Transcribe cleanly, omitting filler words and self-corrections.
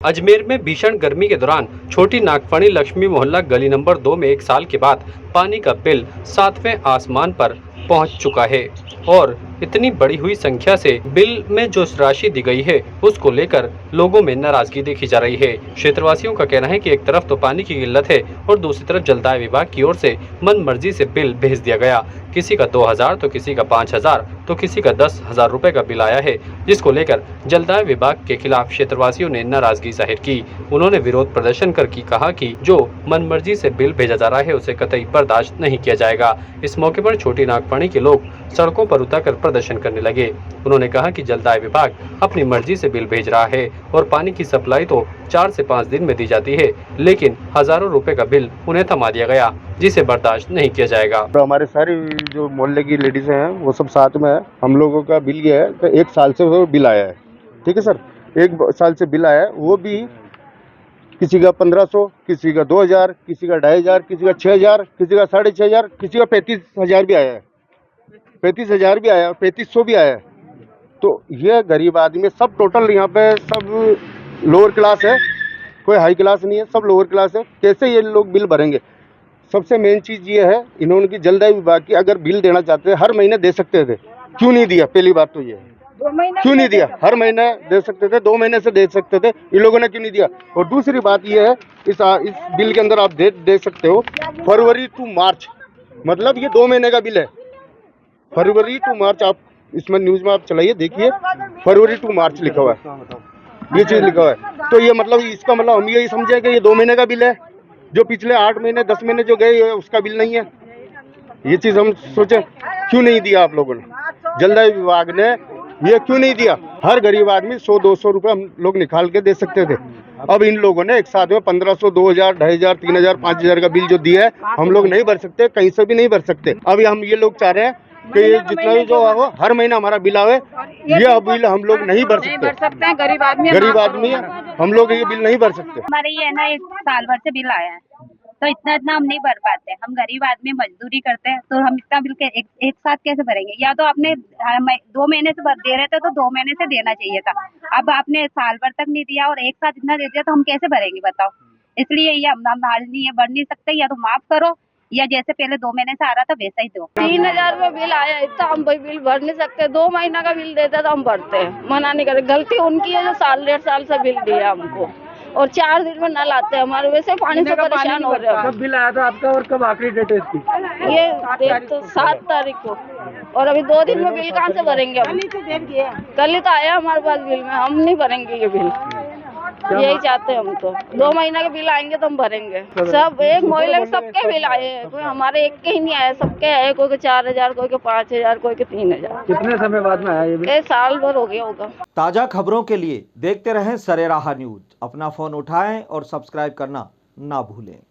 अजमेर में भीषण गर्मी के दौरान छोटी नागफणी लक्ष्मी मोहल्ला गली नंबर 2 में 1 साल के बाद पानी का बिल 7वें आसमान पर पहुंच चुका है और इतनी बड़ी हुई संख्या से बिल में जो राशि दी गई है उसको लेकर लोगों में नाराजगी देखी जा रही है। क्षेत्रवासियों का कहना है कि एक तरफ तो पानी की किल्लत है और दूसरी तरफ जलदाय विभाग की ओर से मन मर्जी से बिल भेज दिया गया। किसी का 2000 तो किसी का 5000 तो किसी का 10,000 रुपए का बिल आया है, जिसको लेकर जलदाय विभाग के खिलाफ क्षेत्रवासियों ने नाराजगी जाहिर की। उन्होंने विरोध प्रदर्शन करके कहा कि जो मनमर्जी से बिल भेजा जा रहा है उसे कतई बर्दाश्त नहीं किया जाएगा। इस मौके पर छोटी नागफणी के लोग सड़कों पर उतरकर प्रदर्शन करने लगे। उन्होंने कहा कि जलदाय विभाग अपनी मर्जी से बिल भेज रहा है और पानी की सप्लाई तो 4 से 5 दिन में दी जाती है, लेकिन हजारों रुपए का बिल उन्हें थमा दिया गया, जिसे बर्दाश्त नहीं किया जाएगा। तो हमारे सारे जो मोहल्ले की लेडीज हैं वो सब साथ में है। हम लोगों का बिल ये है कि 1 साल से वो बिल आया है। ठीक है सर, 1 साल से बिल आया है, वो भी किसी का 1500, किसी का 2000, किसी का 2500, किसी का 6000, किसी का 6500, किसी का 35000 भी आया है, 35000 भी आया, 3500 भी आया है। तो ये गरीब आदमी सब टोटल यहाँ पे सब लोअर क्लास है, कोई हाई क्लास नहीं है, सब लोअर क्लास है। कैसे ये लोग बिल भरेंगे? सबसे मेन चीज़ ये है, इन्होंने की जलदाय विभाग की अगर बिल देना चाहते हैं हर महीने दे सकते थे, क्यों नहीं दिया? पहली बात तो ये है, क्यों नहीं दिया? हर महीने दे सकते थे, 2 महीने से दे सकते थे, इन लोगों ने क्यों नहीं दिया? और दूसरी बात ये है, इस बिल के अंदर आप दे सकते हो फरवरी टू मार्च, मतलब ये 2 महीने का बिल है। फरवरी टू मार्च आप इसमें न्यूज में आप चलाइए, देखिए फरवरी टू मार्च लिखा हुआ है, ये चीज़ लिखा हुआ है। तो ये मतलब इसका मतलब हम यही समझे कि ये 2 महीने का बिल है, जो पिछले 8 महीने 10 महीने जो गए उसका बिल नहीं है। ये चीज़ हम सोचे क्यों नहीं दिया आप लोगों ने? जलदाय विभाग ने ये क्यों नहीं दिया? हर गरीब आदमी 100-200 रुपये हम लोग निकाल के दे सकते थे। अब इन लोगों ने एक साथ में 1500, 2000, 2500, 3000, 5000 का बिल जो दिया है हम लोग नहीं भर सकते, कहीं से भी नहीं भर सकते। अभी हम ये लोग चाह रहे हैं कि जितना भी जो हो हर महीना हमारा बिल आवे, ये बिल हम लोग नहीं भर सकते। गरीब आदमी है, हम लोग ये बिल नहीं भर सकते। हमारे ये है ना 1 साल भर से बिल आया है, तो इतना हम नहीं भर पाते। हम गरीब आदमी मजदूरी करते हैं, तो हम इतना बिल के एक साथ कैसे भरेंगे? या तो आपने 2 महीने से दे रहे थे तो 2 महीने से देना चाहिए था। अब आपने साल भर तक नहीं दिया और एक साथ इतना दे दिया, तो हम कैसे भरेंगे बताओ? इसलिए ये हम हाल नहीं है, भर नहीं सकते। या तो माफ करो, या जैसे पहले 2 महीने से आ रहा था वैसा ही दो। 3000 में बिल आया, इतना हम भाई बिल भर नहीं सकते। 2 महीना का बिल देते तो हम भरते हैं, मना नहीं करते। गलती उनकी है जो 1.5 साल से बिल दिया हमको, और 4 दिन में नल आते हैं हमारे। वैसे पानी से परेशान हो रहे हैं। कब बिल आया था आपका और कब आखिरी डेट है इसकी? ये डेट तो 7 तारीख को, और अभी 2 दिन में बिल कहाँ से भरेंगे हम? कल ही तो आया हमारे पास बिल में, हम नहीं भरेंगे ये बिल। यही चाहते हैं हम तो। 2 महीने के बिल आएंगे तो हम भरेंगे। सब एक मोहल्ले के सबके बिल आए हैं, कोई हमारे एक के ही नहीं आए, सबके आए। कोई के 4000, कोई के 5000, कोई के 3000। कितने समय बाद में आया ये बिल? 1 साल भर हो गया होगा। ताज़ा खबरों के लिए देखते रहें सरेराह न्यूज। अपना फ़ोन उठाएं और सब्सक्राइब करना ना भूलें।